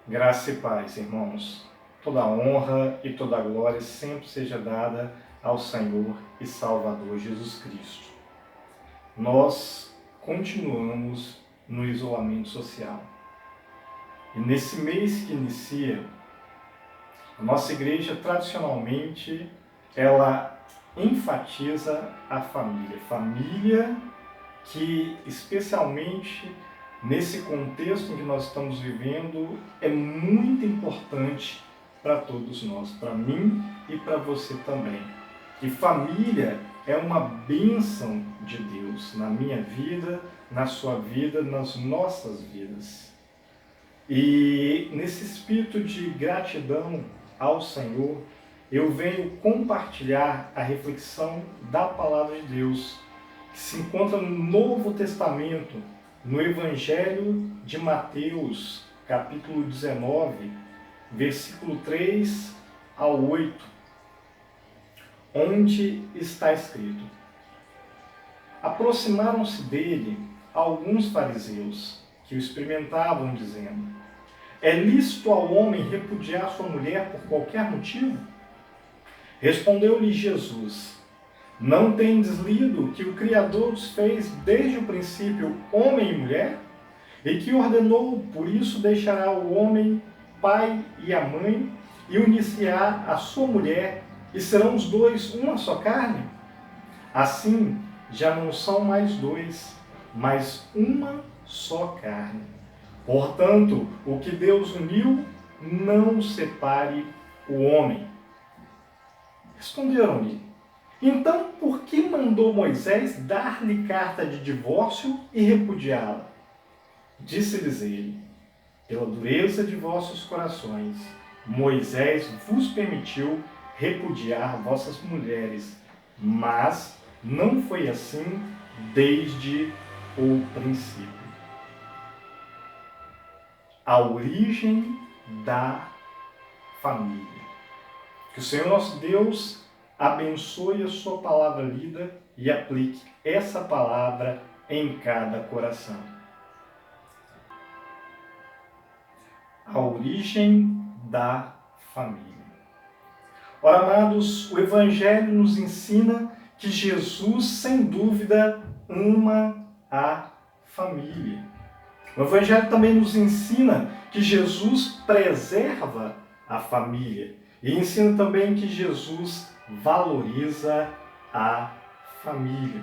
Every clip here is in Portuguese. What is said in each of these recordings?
Graça e paz, irmãos. Toda a honra e toda a glória sempre seja dada ao Senhor e Salvador Jesus Cristo. Nós continuamos no isolamento social. E nesse mês que inicia, a nossa igreja tradicionalmente ela enfatiza a família. Família que, especialmente nesse contexto em que nós estamos vivendo, é muito importante para todos nós, para mim e para você também. Que família é uma bênção de Deus na minha vida, na sua vida, nas nossas vidas. E nesse espírito de gratidão ao Senhor, eu venho compartilhar a reflexão da Palavra de Deus, que se encontra no Novo Testamento, no Evangelho de Mateus, capítulo 19, versículo 3 ao 8, onde está escrito: Aproximaram-se dele alguns fariseus, que o experimentavam, dizendo: É lícito ao homem repudiar sua mulher por qualquer motivo? Respondeu-lhe Jesus: Não tendes lido que o Criador os fez desde o princípio homem e mulher? E que ordenou, por isso deixará o homem pai e a mãe, e unir-se-á a sua mulher, e serão os dois uma só carne? Assim, já não são mais dois, mas uma só carne. Portanto, o que Deus uniu, não separe o homem. Responderam-lhe: Então, por que mandou Moisés dar-lhe carta de divórcio e repudiá-la? Disse-lhes ele: Pela dureza de vossos corações, Moisés vos permitiu repudiar vossas mulheres, mas não foi assim desde o princípio. A origem da família. Que o Senhor nosso Deus abençoe a sua palavra lida e aplique essa palavra em cada coração. A origem da família. Ora, amados, o Evangelho nos ensina que Jesus, sem dúvida, ama a família. O Evangelho também nos ensina que Jesus preserva a família e ensina também que Jesus valoriza a família.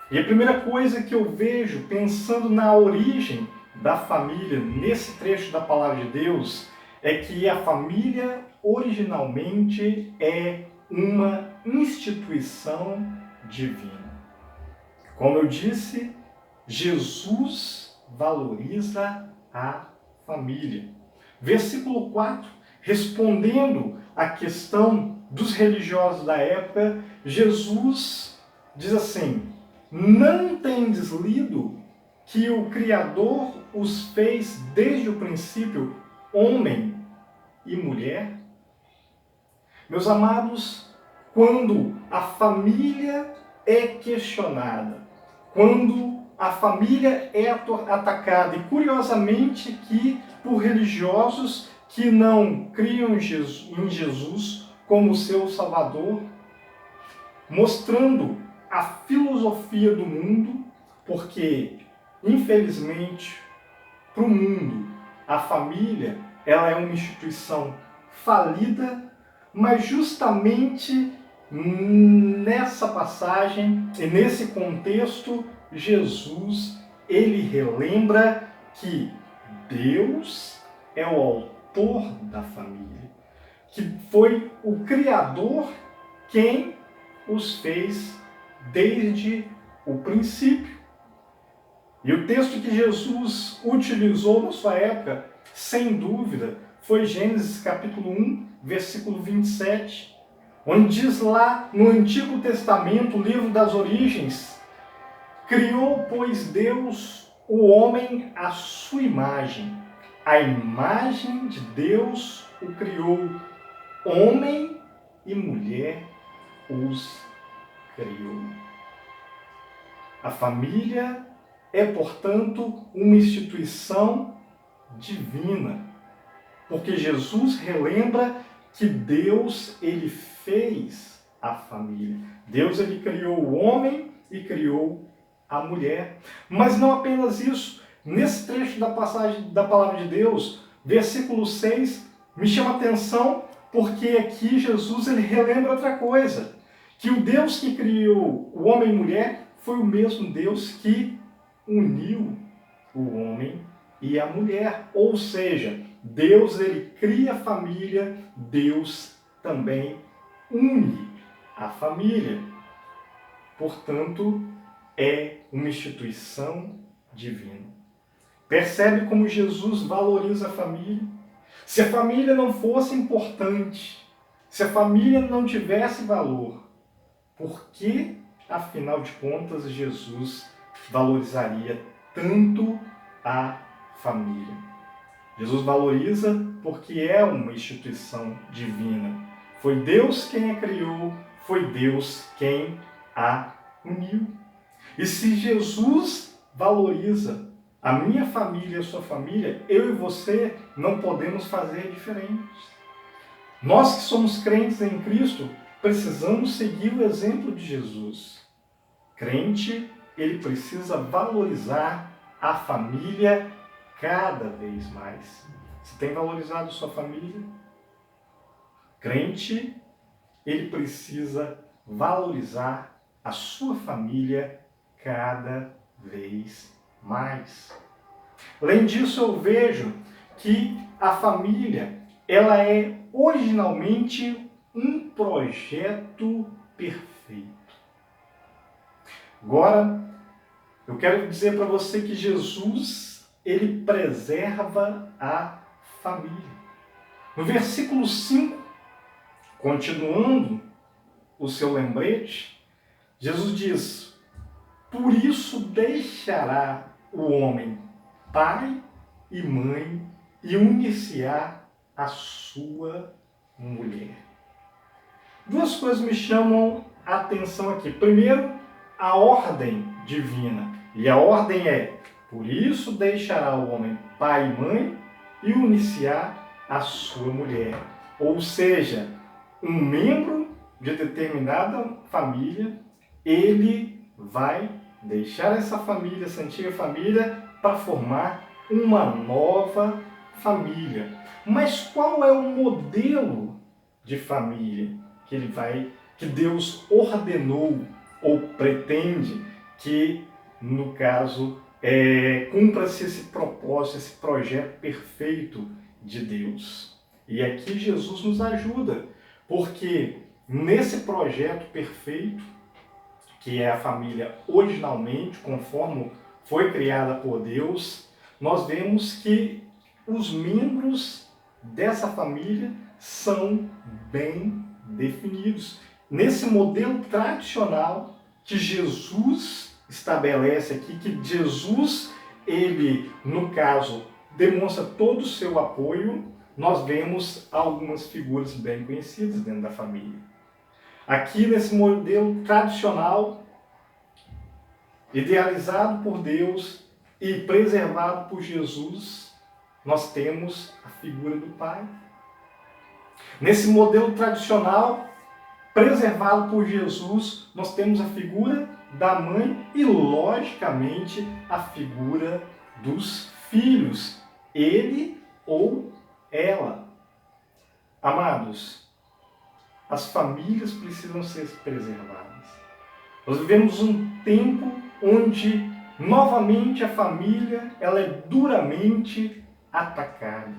E a primeira coisa que eu vejo pensando na origem da família nesse trecho da Palavra de Deus é que a família originalmente é uma instituição divina. Como eu disse, Jesus valoriza a família. Versículo 4, respondendo à questão dos religiosos da época, Jesus diz assim: Não tendes lido que o Criador os fez desde o princípio homem e mulher? Meus amados, quando a família é questionada, quando a família é atacada, e curiosamente que por religiosos que não criam em Jesus como seu Salvador, mostrando a filosofia do mundo, porque, infelizmente, para o mundo, a família ela é uma instituição falida, mas justamente nessa passagem e nesse contexto, Jesus ele relembra que Deus é o autor da família, que foi o Criador quem os fez desde o princípio. E o texto que Jesus utilizou na sua época, sem dúvida, foi Gênesis capítulo 1, versículo 27, onde diz lá no Antigo Testamento, o livro das origens: Criou, pois, Deus o homem à sua imagem. A imagem de Deus o criou, homem e mulher os criou. A família é, portanto, uma instituição divina. Porque Jesus relembra que Deus, ele fez a família. Deus, ele criou o homem e criou a mulher. Mas não apenas isso. Nesse trecho da passagem da palavra de Deus, versículo 6, me chama a atenção porque aqui Jesus, ele relembra outra coisa. Que o Deus que criou o homem e mulher foi o mesmo Deus que uniu o homem e a mulher. Ou seja, Deus, ele cria a família, Deus também une a família. Portanto, é uma instituição divina. Percebe como Jesus valoriza a família? Se a família não fosse importante, se a família não tivesse valor, por que, afinal de contas, Jesus valorizaria tanto a família? Jesus valoriza porque é uma instituição divina. Foi Deus quem a criou, foi Deus quem a uniu. E se Jesus valoriza a minha família e a sua família, eu e você não podemos fazer diferente. Nós que somos crentes em Cristo, precisamos seguir o exemplo de Jesus. Crente, ele precisa valorizar a família cada vez mais. Você tem valorizado sua família? Crente, ele precisa valorizar a sua família cada vez mais. Além disso, eu vejo que a família, ela é originalmente um projeto perfeito. Agora, eu quero dizer para você que Jesus, ele preserva a família. No versículo 5, continuando o seu lembrete, Jesus diz: por isso deixará o homem pai e mãe e unir-se-á a sua mulher. Duas coisas me chamam a atenção aqui. Primeiro, a ordem divina. E a ordem é: por isso deixará o homem pai e mãe e unir-se-á a sua mulher. Ou seja, um membro de determinada família, ele vai deixar essa família, essa antiga família, para formar uma nova família. Mas qual é o modelo de família que Deus ordenou ou pretende que, no caso, cumpra-se esse propósito, esse projeto perfeito de Deus? E aqui Jesus nos ajuda, porque nesse projeto perfeito, que é a família originalmente, conforme foi criada por Deus, nós vemos que os membros dessa família são bem definidos. Nesse modelo tradicional que Jesus estabelece aqui, que Jesus, ele, no caso, demonstra todo o seu apoio, nós vemos algumas figuras bem conhecidas dentro da família. Aqui nesse modelo tradicional, idealizado por Deus e preservado por Jesus, nós temos a figura do pai. Nesse modelo tradicional, preservado por Jesus, nós temos a figura da mãe e, logicamente, a figura dos filhos, ele ou ela. Amados, as famílias precisam ser preservadas. Nós vivemos um tempo onde, novamente, a família ela é duramente atacada.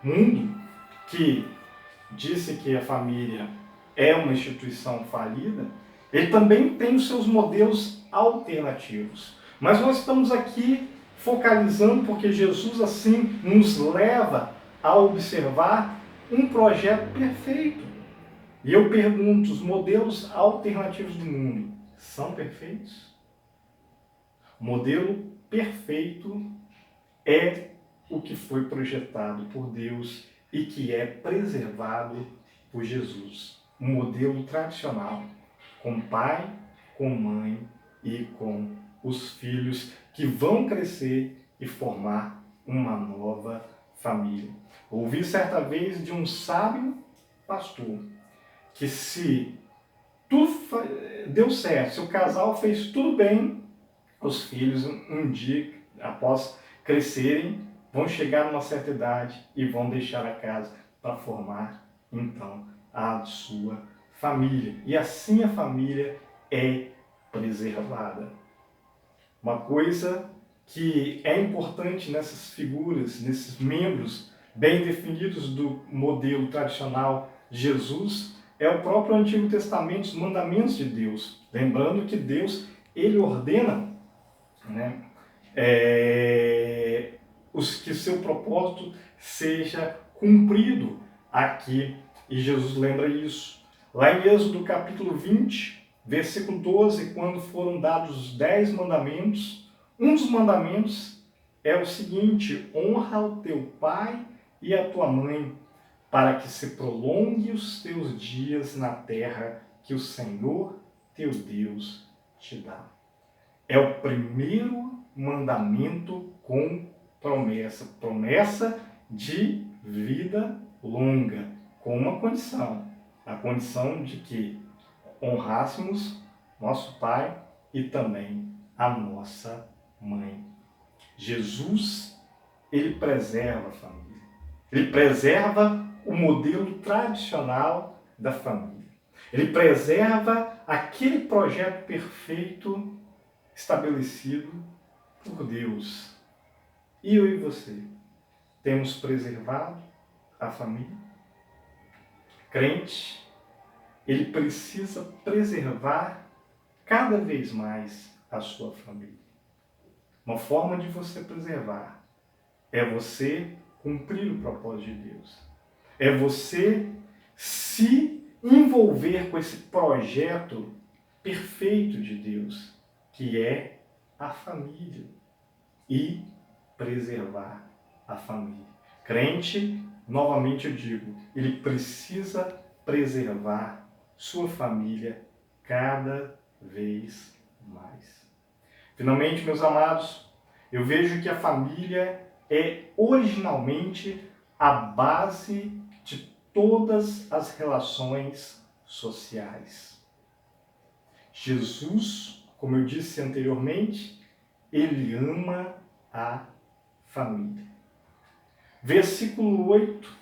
Mundo que disse que a família é uma instituição falida, ele também tem os seus modelos alternativos. Mas nós estamos aqui focalizando porque Jesus assim nos leva a observar um projeto perfeito. E eu pergunto, os modelos alternativos do mundo são perfeitos? O modelo perfeito é o que foi projetado por Deus e que é preservado por Jesus. Um modelo tradicional, com pai, com mãe e com os filhos que vão crescer e formar uma nova família. Ouvi certa vez de um sábio pastor que se tudo deu certo, se o casal fez tudo bem, os filhos um dia, após crescerem, vão chegar numa certa idade e vão deixar a casa para formar, então, a sua família. E assim a família é preservada. Uma coisa que é importante nessas figuras, nesses membros bem definidos do modelo tradicional de Jesus, é o próprio Antigo Testamento, os mandamentos de Deus. Lembrando que Deus, ele ordena, né, que seu propósito seja cumprido aqui. E Jesus lembra isso. Lá em Êxodo capítulo 20, versículo 12, quando foram dados os 10 mandamentos, um dos mandamentos é o seguinte: honra o teu pai e a tua mãe, para que se prolongue os teus dias na terra que o Senhor teu Deus te dá. É o primeiro mandamento com promessa. Promessa de vida longa, com uma condição. A condição de que honrássemos nosso pai e também a nossa mãe. Jesus, ele preserva a família. Ele preserva o modelo tradicional da família. Ele preserva aquele projeto perfeito estabelecido por Deus. E eu e você, temos preservado a família? Crente, ele precisa preservar cada vez mais a sua família. Uma forma de você preservar é você cumprir o propósito de Deus. É você se envolver com esse projeto perfeito de Deus, que é a família, e preservar a família. Crente, novamente eu digo, ele precisa preservar sua família cada vez mais. Finalmente, meus amados, eu vejo que a família é originalmente a base de todas as relações sociais. Jesus, como eu disse anteriormente, ele ama a família. Versículo 8,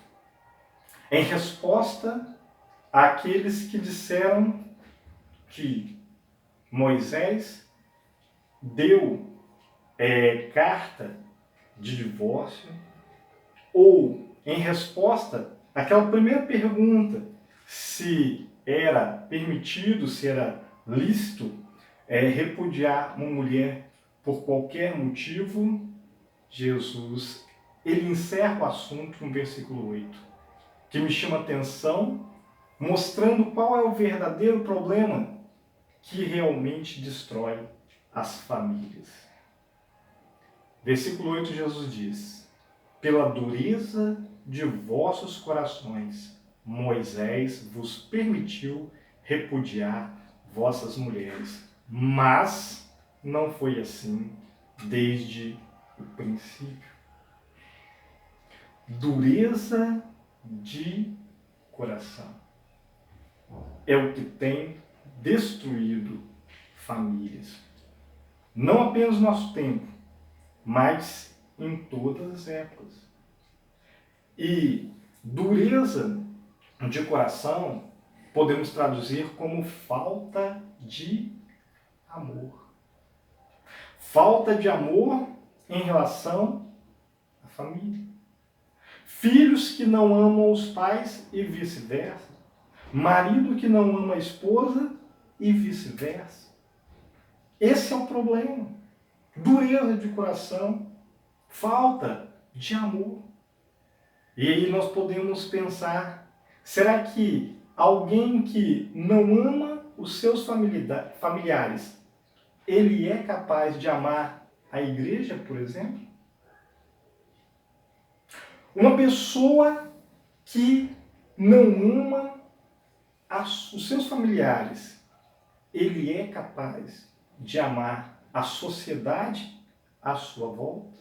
em resposta àqueles que disseram que Moisés deu carta de divórcio, ou em resposta àquela primeira pergunta, se era permitido, se era lícito repudiar uma mulher por qualquer motivo, Jesus, ele encerra o assunto no versículo 8, que me chama a atenção, mostrando qual é o verdadeiro problema que realmente destrói as famílias. Versículo 8, Jesus diz: pela dureza de vossos corações, Moisés vos permitiu repudiar vossas mulheres, mas não foi assim desde o princípio. Dureza de coração é o que tem destruído famílias. Não apenas no nosso tempo, mas em todas as épocas. E dureza de coração podemos traduzir como falta de amor. Falta de amor em relação à família. Filhos que não amam os pais e vice-versa. Marido que não ama a esposa e vice-versa. Esse é o problema. Dureza de coração, falta de amor. E aí nós podemos pensar, será que alguém que não ama os seus familiares, ele é capaz de amar a igreja, por exemplo? Uma pessoa que não ama os seus familiares, ele é capaz de amar a sociedade à sua volta?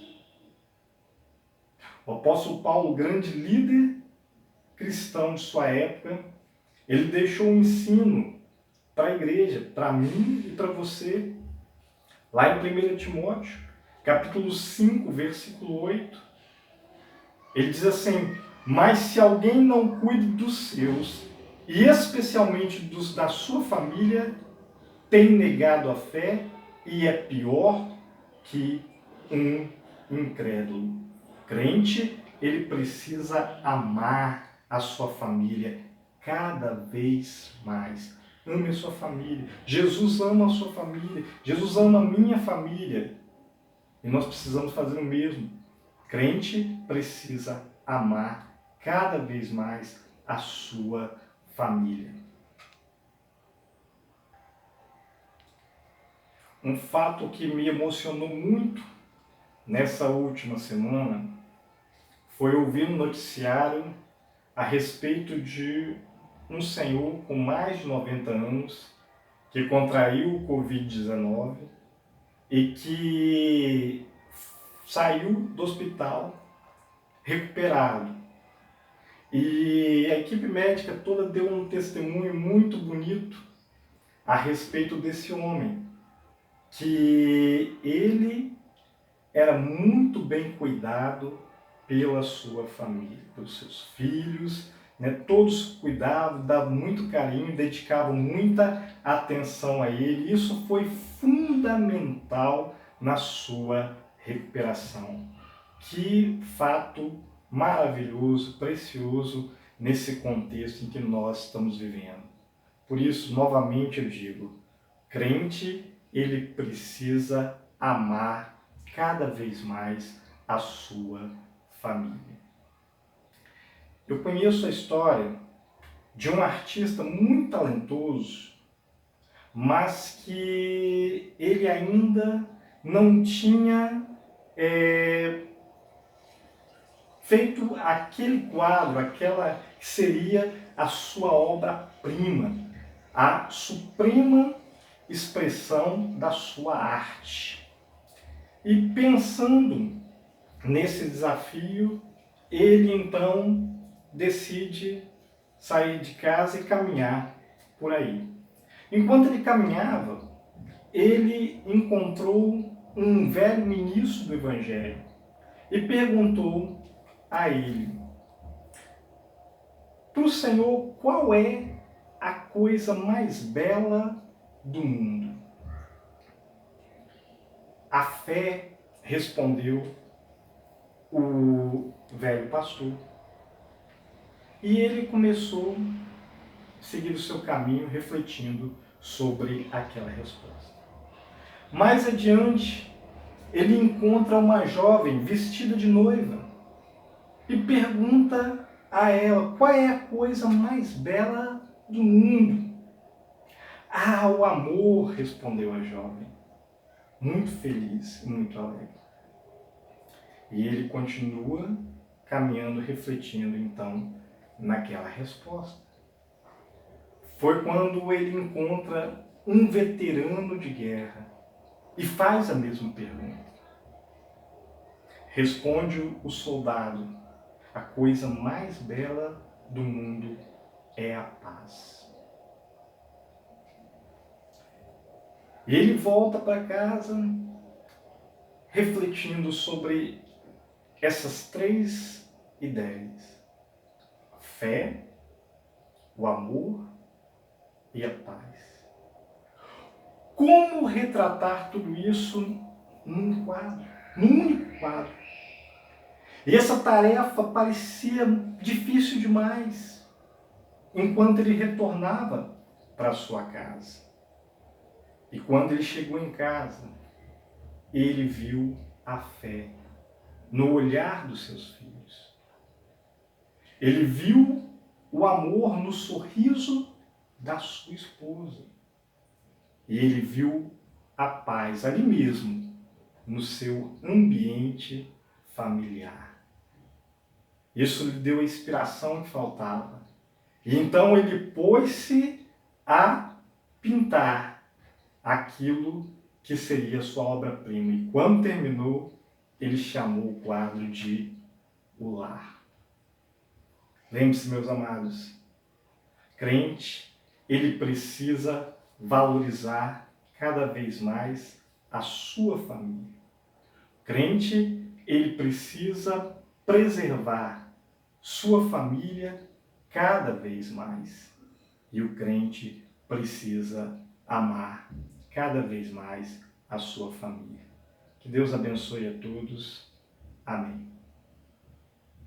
O apóstolo Paulo, grande líder cristão de sua época, ele deixou um ensino para a igreja, para mim e para você, lá em 1 Timóteo, capítulo 5, versículo 8. Ele diz assim: mas se alguém não cuida dos seus, e especialmente dos da sua família, tem negado a fé e é pior que um incrédulo. Crente, ele precisa amar a sua família cada vez mais. Ame a sua família. Jesus ama a sua família. Jesus ama a minha família. E nós precisamos fazer o mesmo. Crente precisa amar cada vez mais a sua família. Um fato que me emocionou muito nessa última semana foi ouvir um noticiário a respeito de um senhor com mais de 90 anos que contraiu o Covid-19 e que saiu do hospital recuperado. E a equipe médica toda deu um testemunho muito bonito a respeito desse homem, que ele era muito bem cuidado pela sua família, pelos seus filhos, né? Todos cuidavam, davam muito carinho, dedicavam muita atenção a ele. Isso foi fundamental na sua recuperação. Que fato maravilhoso, precioso nesse contexto em que nós estamos vivendo. Por isso, novamente eu digo, crente, ele precisa amar cada vez mais a sua família. Eu conheço a história de um artista muito talentoso, mas que ele ainda não tinha feito aquele quadro, aquela que seria a sua obra-prima, a suprema expressão da sua arte. E pensando nesse desafio, ele então decide sair de casa e caminhar por aí. Enquanto ele caminhava, ele encontrou um velho ministro do Evangelho e perguntou a ele: para o Senhor, qual é a coisa mais bela do mundo? A fé, respondeu o velho pastor. E ele começou a seguir o seu caminho, refletindo sobre aquela resposta. Mais adiante, ele encontra uma jovem vestida de noiva e pergunta a ela: qual é a coisa mais bela do mundo? Ah, o amor, respondeu a jovem, muito feliz e muito alegre. E ele continua caminhando, refletindo então naquela resposta. Foi quando ele encontra um veterano de guerra e faz a mesma pergunta. Responde o soldado: a coisa mais bela do mundo é a paz. E ele volta para casa refletindo sobre essas três ideias: a fé, o amor e a paz. Como retratar tudo isso num quadro, num único quadro? E essa tarefa parecia difícil demais enquanto ele retornava para sua casa. E quando ele chegou em casa, ele viu a fé no olhar dos seus filhos. Ele viu o amor no sorriso da sua esposa. E ele viu a paz ali mesmo, no seu ambiente familiar. Isso lhe deu a inspiração que faltava. E então ele pôs-se a pintar aquilo que seria sua obra-prima. E quando terminou, ele chamou o quadro de o lar. Lembre-se, meus amados, crente, ele precisa valorizar cada vez mais a sua família. Crente, ele precisa preservar sua família cada vez mais. E o crente precisa amar cada vez mais a sua família. Que Deus abençoe a todos. Amém.